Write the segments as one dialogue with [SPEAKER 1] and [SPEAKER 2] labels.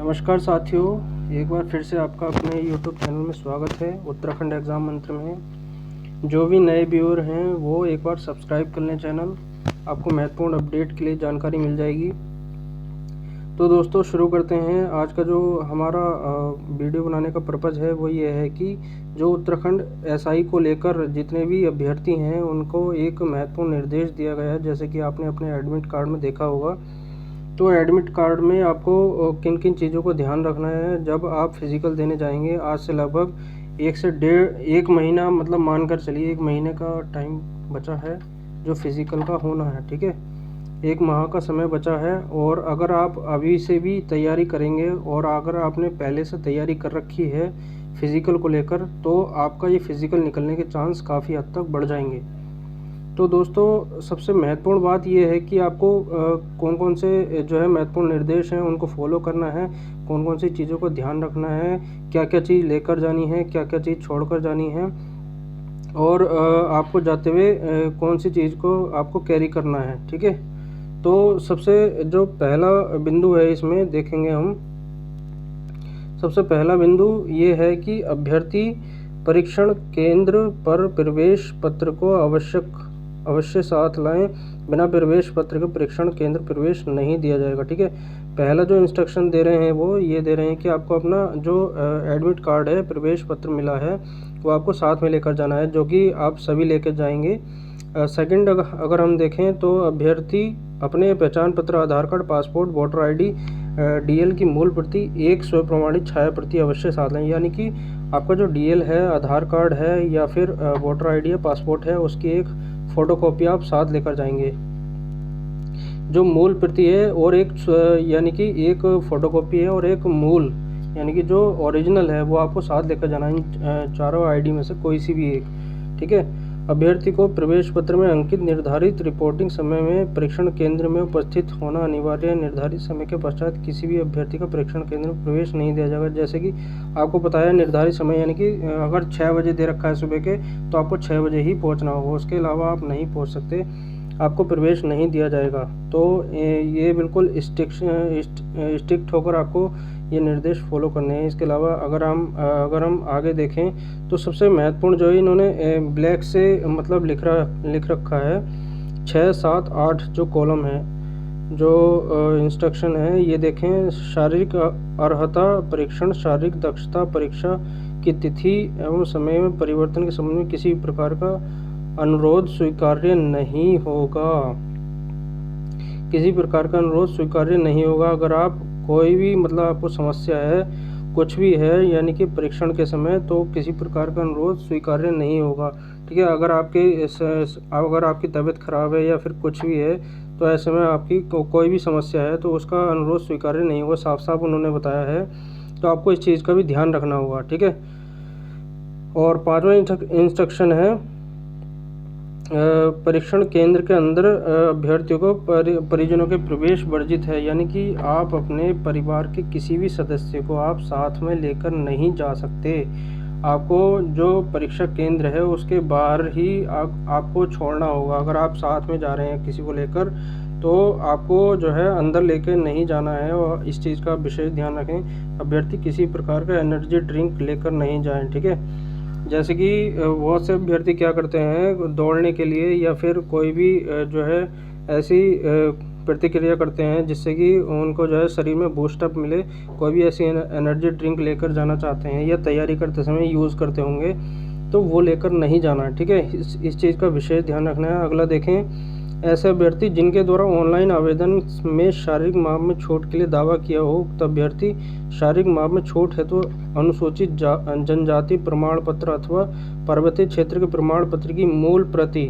[SPEAKER 1] नमस्कार साथियों, एक बार फिर से आपका अपने YouTube चैनल में स्वागत है। उत्तराखंड एग्ज़ाम मंत्र में जो भी नए व्यूअर हैं वो एक बार सब्सक्राइब कर लें चैनल, आपको महत्वपूर्ण अपडेट के लिए जानकारी मिल जाएगी। तो दोस्तों शुरू करते हैं। आज का जो हमारा वीडियो बनाने का पर्पज़ है वो ये है कि जो उत्तराखंड एसआई को लेकर जितने भी अभ्यर्थी हैं उनको एक महत्वपूर्ण निर्देश दिया गया है। जैसे कि आपने अपने एडमिट कार्ड में देखा होगा, तो एडमिट कार्ड में आपको किन किन चीज़ों को ध्यान रखना है जब आप फिज़िकल देने जाएंगे। आज से लगभग 1 महीना, मतलब मानकर चलिए 1 महीने का टाइम बचा है जो फिज़िकल का होना है। ठीक है, 1 माह का समय बचा है। और अगर आप अभी से भी तैयारी करेंगे और अगर आपने पहले से तैयारी कर रखी है फिज़िकल को लेकर, तो आपका ये फिज़िकल निकलने के चांस काफ़ी हद तक बढ़ जाएंगे। तो दोस्तों सबसे महत्वपूर्ण बात ये है कि आपको कौन कौन से जो है महत्वपूर्ण निर्देश हैं उनको फॉलो करना है, कौन कौन सी चीज़ों को ध्यान रखना है, क्या क्या चीज़ लेकर जानी है, क्या क्या चीज़ छोड़कर जानी है, और आपको जाते हुए कौन सी चीज़ को आपको कैरी करना है। ठीक है, तो सबसे जो पहला बिंदु है इसमें देखेंगे हम। सबसे पहला बिंदु ये है कि अभ्यर्थी परीक्षण केंद्र पर प्रवेश पत्र को अवश्य साथ लाएं। बिना प्रवेश पत्र के परीक्षण केंद्र प्रवेश नहीं दिया जाएगा। ठीक है, पहला जो इंस्ट्रक्शन दे रहे हैं वो ये दे रहे हैं कि आपको अपना जो एडमिट कार्ड है, प्रवेश पत्र मिला है, वो आपको साथ में लेकर जाना है, जो कि आप सभी लेकर जाएंगे। सेकंड, अगर हम देखें तो अभ्यर्थी अपने पहचान पत्र, Aadhaar card, passport, voter ID, DL की मूल प्रति, एक स्व प्रमाणित छाया प्रति अवश्य साथ लें। यानी कि आपका जो डीएल है, आधार कार्ड है या फिर वोटर आईडी है, पासपोर्ट है, उसकी एक फ़ोटोकॉपी आप साथ लेकर जाएंगे। जो मूल प्रति है और एक यानी कि एक फ़ोटोकॉपी है और एक मूल यानी कि जो ओरिजिनल है वो आपको साथ लेकर जाना है, चारों आईडी में से कोई सी भी एक। ठीक है, अभ्यर्थी को प्रवेश पत्र में अंकित निर्धारित रिपोर्टिंग समय में परीक्षण केंद्र में उपस्थित होना अनिवार्य है। निर्धारित समय के पश्चात किसी भी अभ्यर्थी का परीक्षण केंद्र में प्रवेश नहीं दिया जाएगा। जैसे कि आपको पता है निर्धारित समय, यानी कि अगर 6 बजे दे रखा है सुबह के, तो आपको 6 बजे ही पहुंचना होगा, उसके अलावा आप नहीं पहुंच सकते, आपको प्रवेश नहीं दिया जाएगा। तो ये बिल्कुल स्ट्रिक्ट होकर आपको ये निर्देश फॉलो करने हैं। इसके अलावा अगर हम आगे देखें तो सबसे महत्वपूर्ण जो इन्होंने ब्लैक से मतलब लिख रखा है 6, 7, 8 जो कॉलम है, जो इंस्ट्रक्शन है, ये देखें। शारीरिक अर्हता परीक्षण, शारीरिक दक्षता परीक्षा की तिथि एवं समय में परिवर्तन के संबंध में किसी प्रकार का अनुरोध स्वीकार्य नहीं होगा। किसी प्रकार का अनुरोध स्वीकार्य नहीं होगा। अगर आप कोई भी मतलब आपको समस्या है, कुछ भी है, यानी कि परीक्षण के समय, तो किसी प्रकार का अनुरोध स्वीकार्य नहीं होगा। ठीक है, अगर आपकी तबीयत खराब है या फिर कुछ भी है, तो ऐसे में आपकी कोई भी समस्या है तो उसका अनुरोध स्वीकार्य नहीं होगा, साफ साफ उन्होंने बताया है। तो आपको इस चीज़ का भी ध्यान रखना होगा। ठीक है, और 5वां इंस्ट्रक्शन है परीक्षण केंद्र के अंदर अभ्यर्थियों को परिजनों के प्रवेश वर्जित है। यानी कि आप अपने परिवार के किसी भी सदस्य को आप साथ में लेकर नहीं जा सकते। आपको जो परीक्षा केंद्र है उसके बाहर ही आपको छोड़ना होगा। अगर आप साथ में जा रहे हैं किसी को लेकर, तो आपको जो है अंदर लेकर नहीं जाना है, और इस चीज़ का विशेष ध्यान रखें। अभ्यर्थी किसी प्रकार का एनर्जी ड्रिंक लेकर नहीं जाएं। ठीक है, जैसे कि बहुत से अभ्यर्थी क्या करते हैं, दौड़ने के लिए या फिर कोई भी जो है ऐसी प्रतिक्रिया करते हैं जिससे कि उनको जो है शरीर में बूस्टअप मिले, कोई भी ऐसी एनर्जी ड्रिंक लेकर जाना चाहते हैं या तैयारी करते समय यूज़ करते होंगे, तो वो लेकर नहीं जाना है। ठीक है, इस चीज़ का विशेष ध्यान रखना है। अगला देखें, ऐसे अभ्यर्थी जिनके द्वारा ऑनलाइन आवेदन में शारीरिक माप में छूट के लिए दावा किया हो, उक्त अभ्यर्थी शारीरिक माप में छूट है तो अनुसूचित जनजाति प्रमाण पत्र अथवा पर्वतीय क्षेत्र के प्रमाण पत्र की मूल प्रति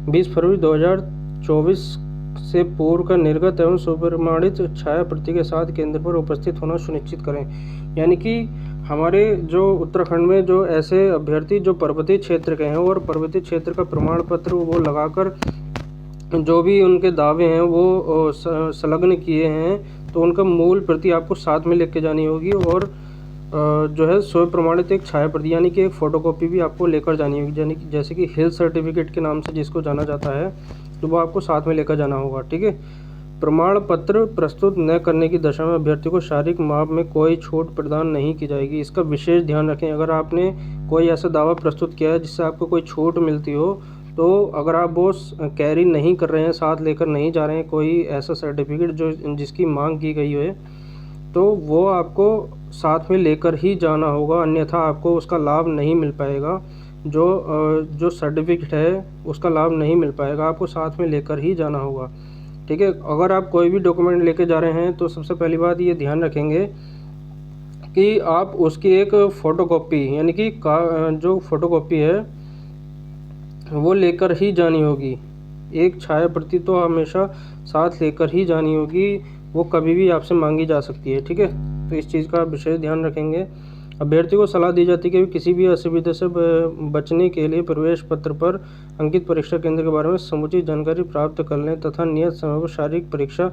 [SPEAKER 1] 20 फरवरी 2024 से पूर्व का निर्गत एवं सुप्रमाणित छाया प्रति के साथ केंद्र पर उपस्थित होना सुनिश्चित करें। यानी कि हमारे जो उत्तराखंड में जो ऐसे अभ्यर्थी जो पर्वतीय क्षेत्र के हैं और पर्वतीय क्षेत्र का प्रमाण पत्र वो लगाकर जो भी उनके दावे हैं वो संलग्न किए हैं, तो उनका मूल प्रति आपको साथ में लेके जानी होगी, और जो है स्व प्रमाणित एक छाया प्रति यानी कि एक फ़ोटोकॉपी भी आपको लेकर जानी होगी। यानी कि जैसे कि हेल्थ सर्टिफिकेट के नाम से जिसको जाना जाता है, तो वो आपको साथ में लेकर जाना होगा। ठीक है, प्रमाण पत्र प्रस्तुत न करने की दशा में अभ्यर्थी को शारीरिक माप में कोई छूट प्रदान नहीं की जाएगी। इसका विशेष ध्यान रखें। अगर आपने कोई ऐसा दावा प्रस्तुत किया है जिससे आपको कोई छूट मिलती हो, तो अगर आप वो कैरी नहीं कर रहे हैं, साथ लेकर नहीं जा रहे हैं कोई ऐसा सर्टिफिकेट जो जिसकी मांग की गई है, तो वो आपको साथ में लेकर ही जाना होगा, अन्यथा आपको उसका लाभ नहीं मिल पाएगा। जो सर्टिफिकेट है उसका लाभ नहीं मिल पाएगा, आपको साथ में लेकर ही जाना होगा। ठीक है। अगर आप कोई भी डॉक्यूमेंट लेके जा रहे हैं तो सबसे पहली बात ये ध्यान रखेंगे कि आप उसकी एक फ़ोटोकॉपी, यानी कि जो फ़ोटोकॉपी है वो लेकर ही जानी होगी। एक छाया प्रति तो हमेशा साथ लेकर ही जानी होगी, वो कभी भी आपसे मांगी जा सकती है। ठीक है। तो इस चीज़ का विशेष ध्यान रखेंगे। अभ्यर्थी को सलाह दी जाती है कि किसी भी असुविधा से बचने के लिए प्रवेश पत्र पर अंकित परीक्षा केंद्र के बारे में समुचित जानकारी प्राप्त कर लें तथा नियत समय पर शारीरिक परीक्षा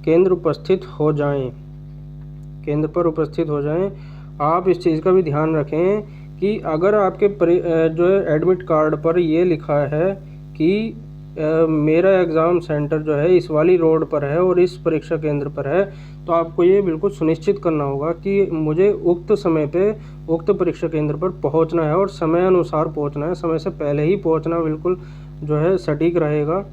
[SPEAKER 1] केंद्र पर उपस्थित हो जाएं। आप इस चीज़ का भी ध्यान रखें कि अगर आपके जो है एडमिट कार्ड पर ये लिखा है कि मेरा एग्ज़ाम सेंटर जो है इस वाली रोड पर है और इस परीक्षा केंद्र पर है, तो आपको ये बिल्कुल सुनिश्चित करना होगा कि मुझे उक्त समय पे उक्त परीक्षा केंद्र पर पहुंचना है और समय अनुसार पहुंचना है। समय से पहले ही पहुंचना बिल्कुल जो है सटीक रहेगा।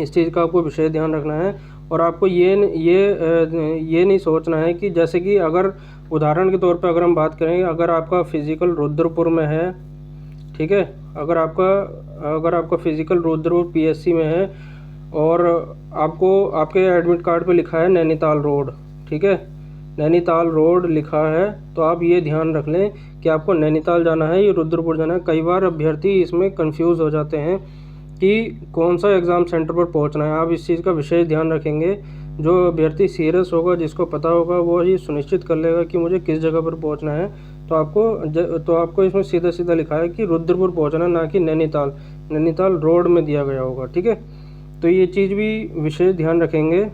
[SPEAKER 1] इस चीज़ का आपको विशेष ध्यान रखना है। और आपको ये नहीं सोचना है कि जैसे कि अगर उदाहरण के तौर पर अगर हम बात करें, अगर आपका फिज़िकल रुद्रपुर में है, ठीक है, अगर आपका फिज़िकल रुद्रपुर पीएससी में है और आपको आपके एडमिट कार्ड पे लिखा है नैनीताल रोड, ठीक है, नैनीताल रोड लिखा है, तो आप ये ध्यान रख लें कि आपको नैनीताल जाना है या रुद्रपुर जाना है। कई बार अभ्यर्थी इसमें कंफ्यूज हो जाते हैं कि कौन सा एग्ज़ाम सेंटर पर पहुंचना है। आप इस चीज़ का विशेष ध्यान रखेंगे। जो अभ्यर्थी सीरियस होगा, जिसको पता होगा, वो ही सुनिश्चित कर लेगा कि मुझे किस जगह पर पहुंचना है। तो आपको इसमें सीधा सीधा लिखा है कि रुद्रपुर पहुंचना, ना कि नैनीताल रोड में दिया गया होगा। ठीक है। तो ये चीज़ भी विशेष ध्यान रखेंगे।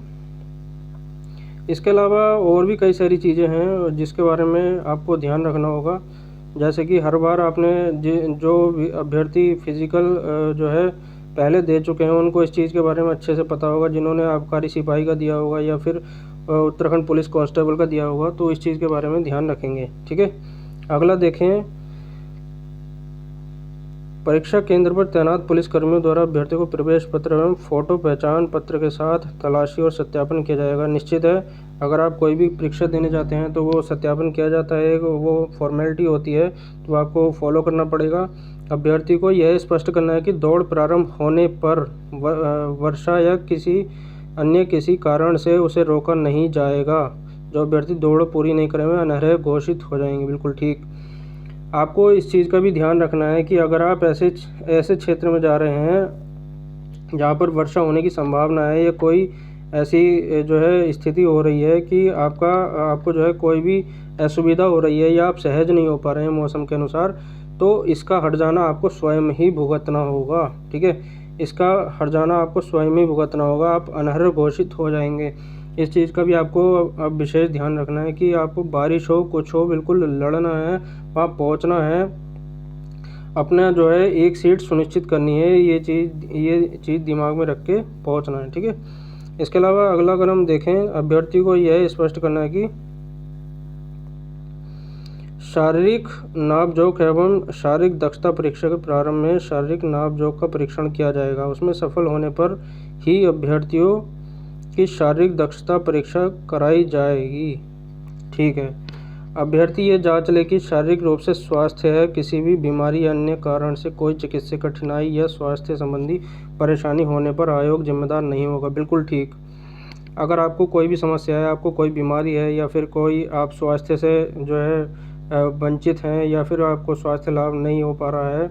[SPEAKER 1] इसके अलावा और भी कई सारी चीज़ें हैं जिसके बारे में आपको ध्यान रखना होगा। जैसे कि हर बार आपने जो अभ्यर्थी फिज़िकल जो है पहले दे चुके हैं, उनको इस चीज़ के बारे में अच्छे से पता होगा। जिन्होंने आबकारी सिपाही का दिया होगा या फिर उत्तराखंड पुलिस कांस्टेबल का दिया होगा, तो इस चीज़ के बारे में ध्यान रखेंगे। ठीक है। अगला देखें, परीक्षा केंद्र पर तैनात पुलिसकर्मियों द्वारा अभ्यर्थी को प्रवेश पत्र एवं फोटो पहचान पत्र के साथ तलाशी और सत्यापन किया जाएगा। निश्चित है, अगर आप कोई भी परीक्षा देने जाते हैं तो वो सत्यापन किया जाता है, वो फॉर्मेलिटी होती है, तो आपको फॉलो करना पड़ेगा। अभ्यर्थी को यह स्पष्ट करना है कि दौड़ प्रारंभ होने पर वर्षा या किसी कारण से उसे रोका नहीं जाएगा। जो अभ्यर्थी दौड़ पूरी नहीं करेंगे अनर्ह घोषित हो जाएंगे। बिल्कुल ठीक। आपको इस चीज़ का भी ध्यान रखना है कि अगर आप ऐसे क्षेत्र में जा रहे हैं जहाँ पर वर्षा होने की संभावना है या कोई ऐसी जो है स्थिति हो रही है कि आपको जो है कोई भी असुविधा हो रही है या आप सहज नहीं हो पा रहे हैं मौसम के अनुसार, तो इसका हट जाना आपको स्वयं ही भुगतना होगा। ठीक है। इसका हट जाना आपको स्वयं ही भुगतना होगा, आप अनर्ह घोषित हो जाएंगे। इस चीज़ का भी आपको अब विशेष ध्यान रखना है कि आपको बारिश हो कुछ हो, बिल्कुल लड़ना है, वहाँ पहुँचना है, अपना जो है एक सीट सुनिश्चित करनी है। ये चीज़ दिमाग में रख के पहुँचना है। ठीक है। इसके अलावा अगला अगर हम देखें, अभ्यर्थी को यह स्पष्ट करना है कि शारीरिक नाप-जोख एवं शारीरिक दक्षता परीक्षा के प्रारंभ में शारीरिक नाप-जोख का परीक्षण किया जाएगा। उसमें सफल होने पर ही अभ्यर्थियों की शारीरिक दक्षता परीक्षा कराई जाएगी। ठीक है। अभ्यर्थी ये जांच ले कि शारीरिक रूप से स्वस्थ है, किसी भी बीमारी या अन्य कारण से कोई चिकित्सीय कठिनाई या स्वास्थ्य संबंधी परेशानी होने पर आयोग जिम्मेदार नहीं होगा। बिल्कुल ठीक। अगर आपको कोई भी समस्या है, आपको कोई बीमारी है या फिर कोई आप स्वास्थ्य से जो है वंचित हैं या फिर आपको स्वास्थ्य लाभ नहीं हो पा रहा है,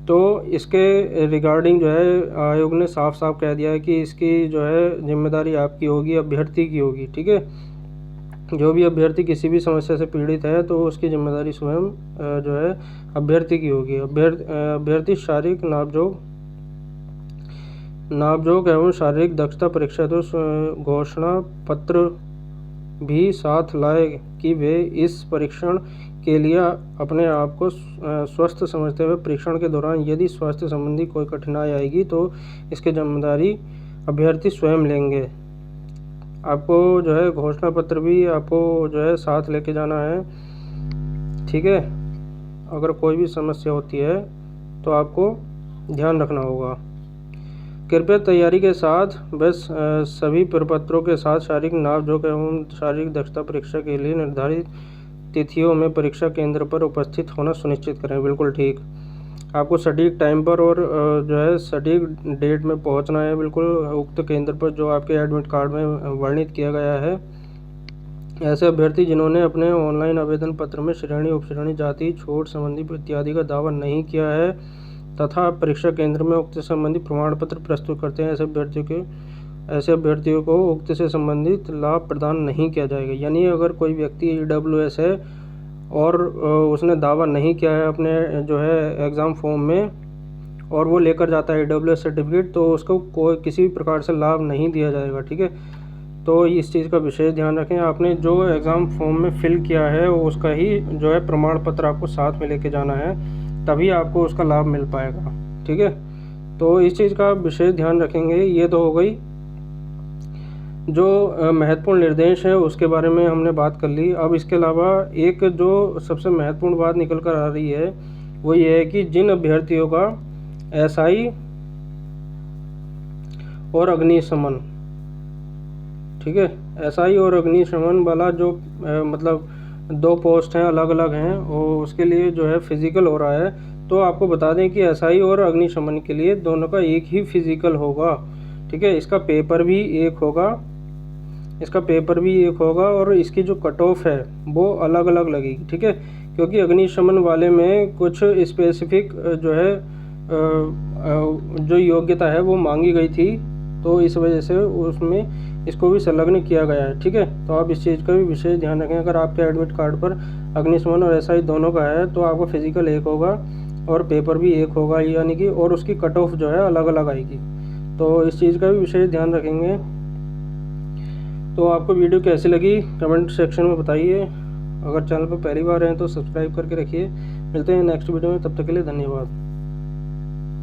[SPEAKER 1] तो इसके रिगार्डिंग जो है आयोग ने साफ साफ कह दिया है कि इसकी जो है जिम्मेदारी आपकी होगी, अभ्यर्थी की होगी। ठीक है। जो भी अभ्यर्थी किसी भी समस्या से पीड़ित है तो उसकी जिम्मेदारी स्वयं जो है अभ्यर्थी की होगी। अभ्यर्थी शारीरिक नाप-जोख एवं शारीरिक दक्षता परीक्षा तो घोषणा पत्र भी साथ लाए कि वे इस परीक्षण के लिए अपने आप को स्वस्थ समझते हुए परीक्षण के दौरान यदि स्वास्थ्य संबंधी कोई कठिनाई आएगी तो इसकी जिम्मेदारी अभ्यर्थी स्वयं लेंगे। आपको जो है घोषणा पत्र भी आपको जो है साथ लेके जाना है, ठीक है। अगर कोई भी समस्या होती है तो आपको ध्यान रखना होगा। कृपया तैयारी के साथ बस सभी प्रपत्रों के साथ शारीरिक नाप-जोख एवं शारीरिक दक्षता परीक्षा के लिए निर्धारित तिथियों में परीक्षा केंद्र पर उपस्थित होना सुनिश्चित करें। बिल्कुल ठीक। आपको सटीक टाइम पर और जो है सटीक डेट में पहुंचना है बिल्कुल उक्त केंद्र पर जो आपके एडमिट कार्ड में वर्णित किया गया है। ऐसे अभ्यर्थी जिन्होंने अपने ऑनलाइन आवेदन पत्र में श्रेणी, उपश्रेणी, जाति, छूट संबंधी इत्यादि का दावा नहीं किया है तथा परीक्षा केंद्र में उक्त से संबंधित प्रमाण पत्र प्रस्तुत करते हैं, ऐसे अभ्यर्थियों को उक्त से संबंधित लाभ प्रदान नहीं किया जाएगा। यानी अगर कोई व्यक्ति EWS है और उसने दावा नहीं किया है अपने जो है एग्ज़ाम फॉर्म में और वो लेकर जाता है EWS सर्टिफिकेट, तो उसको कोई किसी भी प्रकार से लाभ नहीं दिया जाएगा, ठीक है। तो इस चीज़ का विशेष ध्यान रखें। आपने जो एग्ज़ाम फॉर्म में फिल किया है उसका ही जो है प्रमाण पत्र आपको साथ में लेके जाना है, तभी आपको उसका लाभ मिल पाएगा, ठीक है। तो इस चीज़ का विशेष ध्यान रखेंगे। ये तो हो गई जो महत्वपूर्ण निर्देश है उसके बारे में हमने बात कर ली। अब इसके अलावा एक जो सबसे महत्वपूर्ण बात निकल कर आ रही है वो ये है कि जिन अभ्यर्थियों का SI और अग्निशमन, ठीक है, SI और अग्निशमन वाला जो मतलब 2 पोस्ट हैं अलग अलग हैं और उसके लिए जो है फिज़िकल हो रहा है, तो आपको बता दें कि SI और अग्निशमन के लिए दोनों का एक ही फिज़िकल होगा, ठीक है। इसका पेपर भी एक होगा और इसकी जो कट ऑफ है वो अलग अलग लगेगी, ठीक है। क्योंकि अग्निशमन वाले में कुछ स्पेसिफिक जो है जो योग्यता है वो मांगी गई थी, तो इस वजह से उसमें इसको भी संलग्न किया गया है, ठीक है। तो आप इस चीज़ का भी विशेष ध्यान रखें। अगर आपके एडमिट कार्ड पर अग्निशमन और SI दोनों का है तो आपका फिज़िकल एक होगा और पेपर भी एक होगा, यानी कि और उसकी कट ऑफ जो है अलग अलग आएगी। तो इस चीज़ का भी विशेष ध्यान रखेंगे। तो आपको वीडियो कैसी लगी कमेंट सेक्शन में बताइए। अगर चैनल पर पहली बार हैं तो सब्सक्राइब करके रखिए। मिलते हैं नेक्स्ट वीडियो में, तब तक के लिए धन्यवाद।